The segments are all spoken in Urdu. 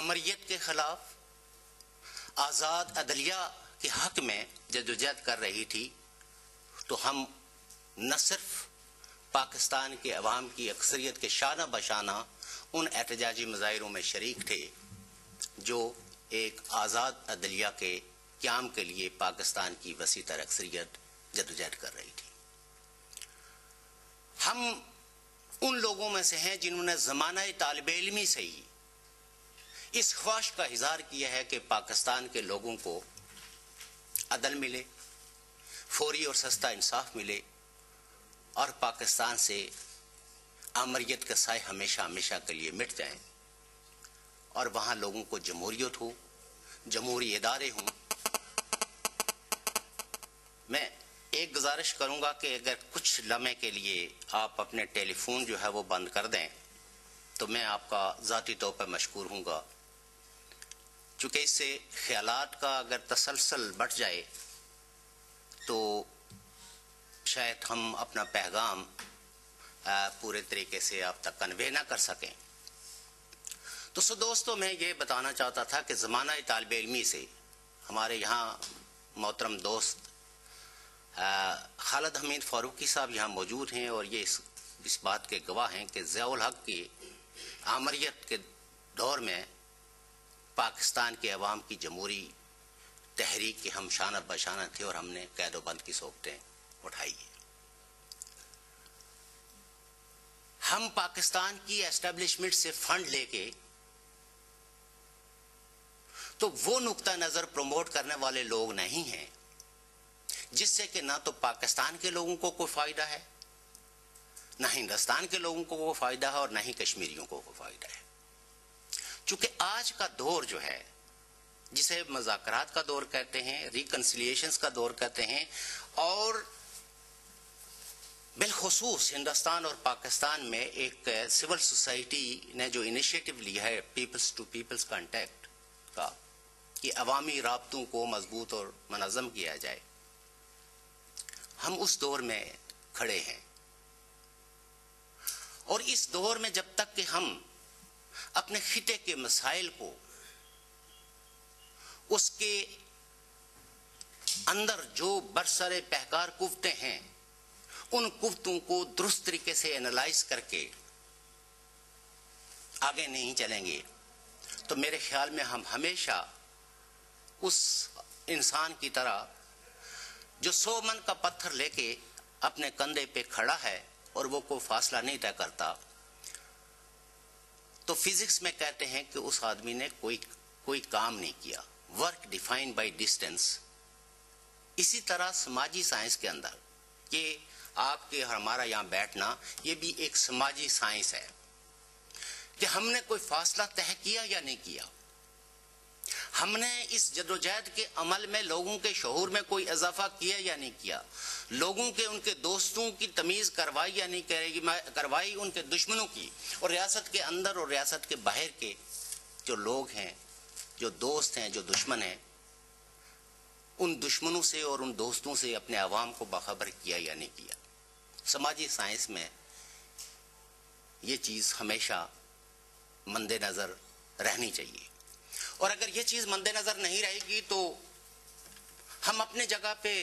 آمریت کے خلاف، آزاد عدلیہ کے حق میں جدوجہد کر رہی تھی، تو ہم نہ صرف پاکستان کے عوام کی اکثریت کے شانہ بشانہ ان احتجاجی مظاہروں میں شریک تھے جو ایک آزاد عدلیہ کے قیام کے لیے پاکستان کی وسیع تر اکثریت جدوجہد کر رہی تھی۔ ہم ان لوگوں میں سے ہیں جنہوں نے زمانہ طالب علمی سے ہی اس خواہش کا اظہار کیا ہے کہ پاکستان کے لوگوں کو عدل ملے، فوری اور سستا انصاف ملے، اور پاکستان سے آمریت کے سائے ہمیشہ ہمیشہ کے لیے مٹ جائیں، اور وہاں لوگوں کو جمہوریت ہو، جمہوری ادارے ہوں۔ میں ایک گزارش کروں گا کہ اگر کچھ لمحے کے لیے آپ اپنے ٹیلی فون جو ہے وہ بند کر دیں تو میں آپ کا ذاتی طور پر مشکور ہوں گا، چونکہ اس سے خیالات کا اگر تسلسل بڑھ جائے تو شاید ہم اپنا پیغام پورے طریقے سے آپ تک کنوے نہ کر سکیں۔ تو دوستوں، میں یہ بتانا چاہتا تھا کہ زمانہ طالب علمی سے ہمارے یہاں محترم دوست خالد حمید فاروقی صاحب یہاں موجود ہیں، اور یہ اس بات کے گواہ ہیں کہ ضیاء الحق کی آمریت کے دور میں پاکستان کے عوام کی جمہوری تحریک کے ہم شانہ بشانہ تھے، اور ہم نے قید و بند کی صحبتیں اٹھائی ہیں۔ ہم پاکستان کی اسٹیبلشمنٹ سے فنڈ لے کے تو وہ نقطہ نظر پروموٹ کرنے والے لوگ نہیں ہیں جس سے کہ نہ تو پاکستان کے لوگوں کو کوئی فائدہ ہے، نہ ہندوستان کے لوگوں کو کوئی فائدہ ہے، اور نہ ہی کشمیریوں کو کوئی فائدہ ہے۔ چونکہ آج کا دور جو ہے، جسے مذاکرات کا دور کہتے ہیں، ریکنسیلیشنز کا دور کہتے ہیں، اور بالخصوص ہندوستان اور پاکستان میں ایک سول سوسائٹی نے جو انیشیٹو لیا ہے پیپلز ٹو پیپلز کانٹیکٹ کا، کہ عوامی رابطوں کو مضبوط اور منظم کیا جائے، ہم اس دور میں کھڑے ہیں۔ اور اس دور میں جب تک کہ ہم اپنے خطے کے مسائل کو اس کے اندر جو برسر پہکار قوتیں ہیں ان قوتوں کو درست طریقے سے انالائز کر کے آگے نہیں چلیں گے تو میرے خیال میں ہم ہمیشہ اس انسان کی طرح جو 100 من کا پتھر لے کے اپنے کندھے پہ کھڑا ہے اور وہ کوئی فاصلہ نہیں طے کرتا، تو فزکس میں کہتے ہیں کہ اس آدمی نے کوئی کام نہیں کیا، ورک ڈیفائنڈ بائی ڈسٹینس۔ اسی طرح سماجی سائنس کے اندر یہ آپ کے ہمارا یہاں بیٹھنا یہ بھی ایک سماجی سائنس ہے کہ ہم نے کوئی فاصلہ طے کیا یا نہیں کیا، ہم نے اس جدوجہد کے عمل میں لوگوں کے شعور میں کوئی اضافہ کیا یا نہیں کیا، لوگوں کے ان کے دوستوں کی تمیز کروائی یا نہیں کروائی، ان کے دشمنوں کی، اور ریاست کے اندر اور ریاست کے باہر کے جو لوگ ہیں، جو دوست ہیں، جو دشمن ہیں، ان دشمنوں سے اور ان دوستوں سے اپنے عوام کو باخبر کیا یا نہیں کیا۔ سماجی سائنس میں یہ چیز ہمیشہ مد نظر رہنی چاہیے، اور اگر یہ چیز مد نظر نہیں رہے گی تو ہم اپنے جگہ پہ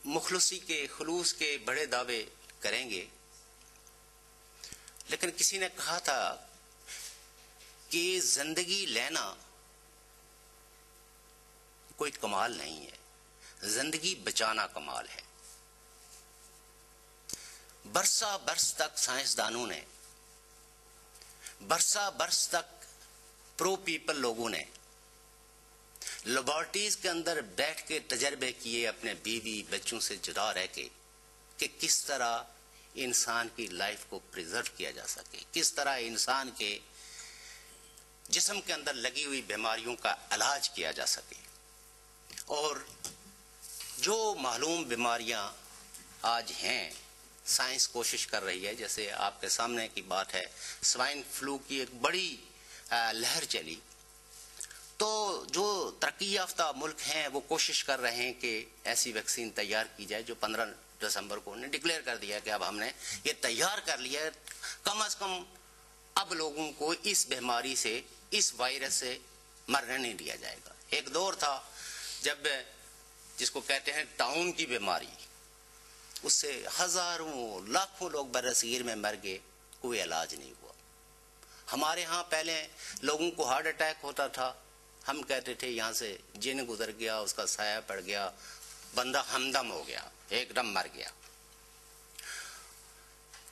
مخلصی کے، خلوص کے بڑے دعوے کریں گے، لیکن کسی نے کہا تھا کہ زندگی لینا کوئی کمال نہیں ہے، زندگی بچانا کمال ہے۔ برسا برس تک سائنسدانوں نے، برسا برس تک پرو پیپل لوگوں نے لیبارٹریز کے اندر بیٹھ کے تجربے کیے اپنے بیوی بچوں سے جدا رہ کے کہ کس طرح انسان کی لائف کو پریزرو کیا جا سکے، کس طرح انسان کے جسم کے اندر لگی ہوئی بیماریوں کا علاج کیا جا سکے۔ اور جو معلوم بیماریاں آج ہیں سائنس کوشش کر رہی ہے، جیسے آپ کے سامنے کی بات ہے سوائن فلو کی ایک بڑی لہر چلی، تو جو ترقی یافتہ ملک ہیں وہ کوشش کر رہے ہیں کہ ایسی ویکسین تیار کی جائے، جو 15 دسمبر کو انہیں ڈکلیئر کر دیا کہ اب ہم نے یہ تیار کر لیا ہے، کم از کم اب لوگوں کو اس بیماری سے اس وائرس سے مرنے نہیں دیا جائے گا. ایک دور تھا جب جس کو کہتے ہیں ٹاؤن کی بیماری، اس سے ہزاروں لاکھوں لوگ برصغیر میں مر گئے، کوئی علاج نہیں ہوا. ہمارے ہاں پہلے لوگوں کو ہارٹ اٹیک ہوتا تھا، ہم کہتے تھے یہاں سے جن گزر گیا، اس کا سایہ پڑ گیا، بندہ ہمدم ہو گیا، ایک دم مر گیا.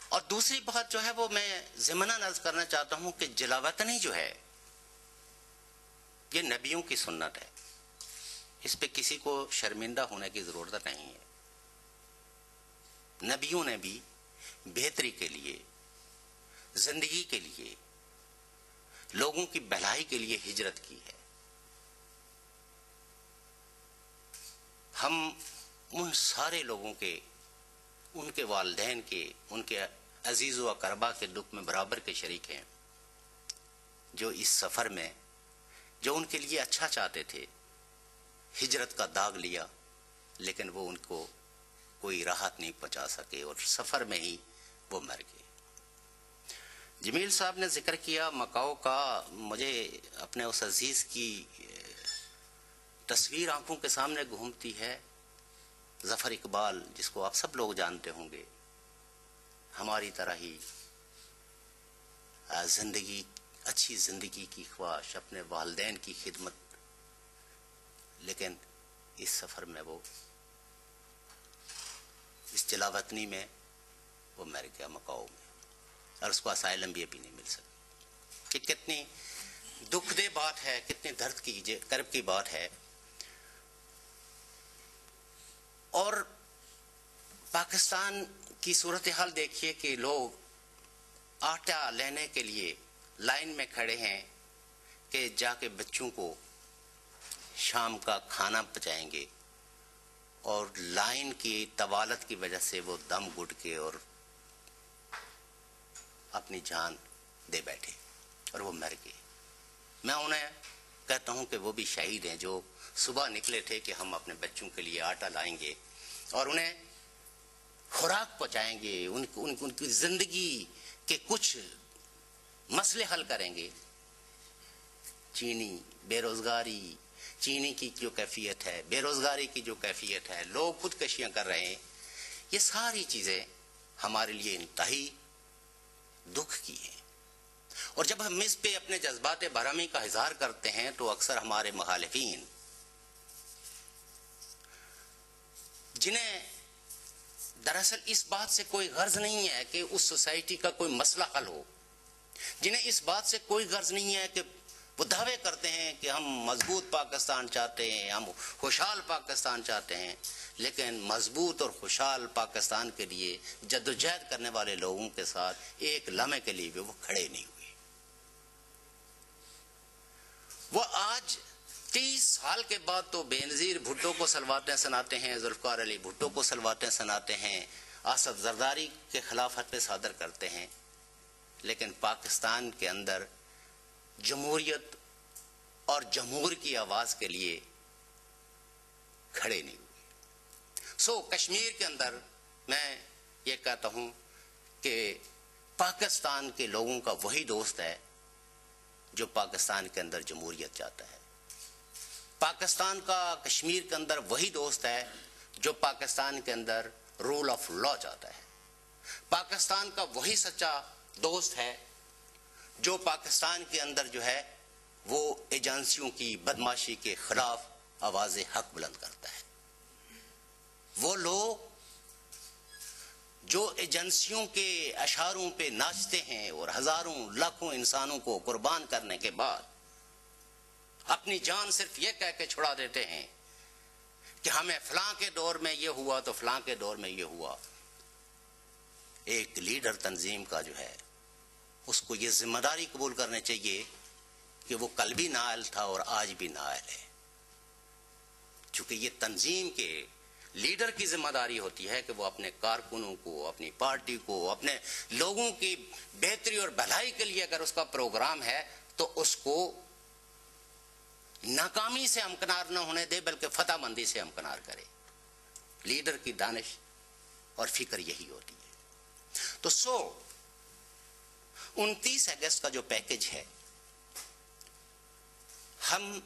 اور دوسری بات جو ہے وہ میں ضمناً عرض کرنا چاہتا ہوں کہ جلاوطنی جو ہے یہ نبیوں کی سنت ہے، اس پہ کسی کو شرمندہ ہونے کی ضرورت نہیں ہے. نبیوں نے بھی بہتری کے لیے، زندگی کے لیے، لوگوں کی بھلائی کے لیے ہجرت کی ہے. ہم ان سارے لوگوں کے، ان کے والدین کے، ان کے عزیز و اقربا کے دکھ میں برابر کے شریک ہیں، جو اس سفر میں جو ان کے لیے اچھا چاہتے تھے ہجرت کا داغ لیا، لیکن وہ ان کو کوئی راحت نہیں پہنچا سکے اور سفر میں ہی وہ مر گئے. جمیل صاحب نے ذکر کیا مکاؤ کا. مجھے اپنے اس عزیز کی تصویر آنکھوں کے سامنے گھومتی ہے، ظفر اقبال، جس کو آپ سب لوگ جانتے ہوں گے، ہماری طرح ہی زندگی، اچھی زندگی کی خواہش، اپنے والدین کی خدمت، لیکن اس سفر میں وہ، اس جلاوطنی میں وہ مر گیا مکاؤ میں، اور اس کو اسائلم بھی ابھی نہیں مل سکا. کہ کتنی دکھ دہ بات ہے، کتنی درد کی کرب کی بات ہے. اور پاکستان کی صورتحال دیکھیے کہ لوگ آٹا لینے کے لیے لائن میں کھڑے ہیں کہ جا کے بچوں کو شام کا کھانا پہنچائیں گے، اور لائن کی طوالت کی وجہ سے وہ دم گھٹ کے اور اپنی جان دے بیٹھے اور وہ مر گئے. میں انہیں کہتا ہوں کہ وہ بھی شہید ہیں جو صبح نکلے تھے کہ ہم اپنے بچوں کے لیے آٹا لائیں گے اور انہیں خوراک پہنچائیں گے، ان کی زندگی کے کچھ مسئلے حل کریں گے. چینی، بے روزگاری، چینی کی جو کیفیت ہے، بے روزگاری کی جو کیفیت ہے، لوگ خودکشیاں کر رہے ہیں، یہ ساری چیزیں ہمارے لیے انتہائی دکھ کی ہیں. اور جب ہم اس پہ اپنے جذبات برہمی کا اظہار کرتے ہیں تو اکثر ہمارے مخالفین، جنہیں دراصل اس بات سے کوئی غرض نہیں ہے کہ اس سوسائٹی کا کوئی مسئلہ حل ہو، جنہیں اس بات سے کوئی غرض نہیں ہے کہ وہ دعوے کرتے ہیں کہ ہم مضبوط پاکستان چاہتے ہیں، ہم خوشحال پاکستان چاہتے ہیں، لیکن مضبوط اور خوشحال پاکستان کے لیے جدوجہد کرنے والے لوگوں کے ساتھ ایک لمحے کے لیے بھی وہ کھڑے نہیں ہوئے. وہ آج 30 سال کے بعد تو بے نظیر بھٹو کو سلواتیں سناتے ہیں، ذوالفقار علی بھٹو کو سلواتیں سناتے ہیں، آصف زرداری کے خلاف فتوے صادر کرتے ہیں، لیکن پاکستان کے اندر جمہوریت اور جمہور کی آواز کے لیے کھڑے نہیں ہوئے. کشمیر کے اندر میں یہ کہتا ہوں کہ پاکستان کے لوگوں کا وہی دوست ہے جو پاکستان کے اندر جمہوریت چاہتا ہے. پاکستان کا کشمیر کے اندر وہی دوست ہے جو پاکستان کے اندر رول آف لا چاہتا ہے. پاکستان کا وہی سچا دوست ہے جو پاکستان کے اندر جو ہے وہ ایجنسیوں کی بدماشی کے خلاف آواز حق بلند کرتا ہے. وہ لوگ جو ایجنسیوں کے اشاروں پہ ناچتے ہیں اور ہزاروں لاکھوں انسانوں کو قربان کرنے کے بعد اپنی جان صرف یہ کہہ کے چھڑا دیتے ہیں کہ ہمیں فلاں کے دور میں یہ ہوا تو فلاں کے دور میں یہ ہوا. ایک لیڈر تنظیم کا جو ہے اس کو یہ ذمہ داری قبول کرنے چاہیے کہ وہ کل بھی نائل تھا اور آج بھی نائل ہے، چونکہ یہ تنظیم کے لیڈر کی ذمہ داری ہوتی ہے کہ وہ اپنے کارکنوں کو، اپنی پارٹی کو، اپنے لوگوں کی بہتری اور بھلائی کے لیے اگر اس کا پروگرام ہے تو اس کو ناکامی سے ہمکنار نہ ہونے دے بلکہ فتح مندی سے ہمکنار کرے. لیڈر کی دانش اور فکر یہی ہوتی ہے. تو 29 اگست کا جو پیکج ہے ہم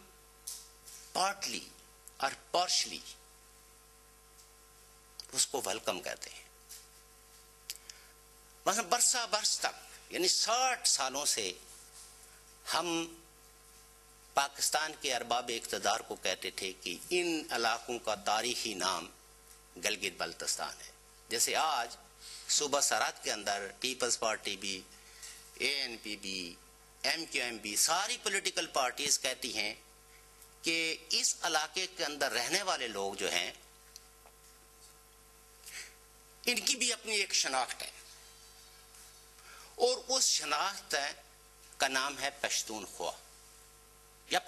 پارٹلی اور پارشلی اس کو ویلکم کہتے ہیں. مثلا برسہ برس تک یعنی 60 سالوں سے ہم پاکستان کے ارباب اقتدار کو کہتے تھے کہ ان علاقوں کا تاریخی نام گلگت بلتستان ہے. جیسے آج صوبہ سرحد کے اندر پیپلز پارٹی بھی, ANP بھی, MQM بھی, ساری پولیٹیکل پارٹیز کہتی ہیں کہ اس علاقے کے اندر رہنے والے لوگ جو ہیں ان کی بھی اپنی ایک شناخت ہے, اور اس شناخت کا نام ہے پشتونخوا یا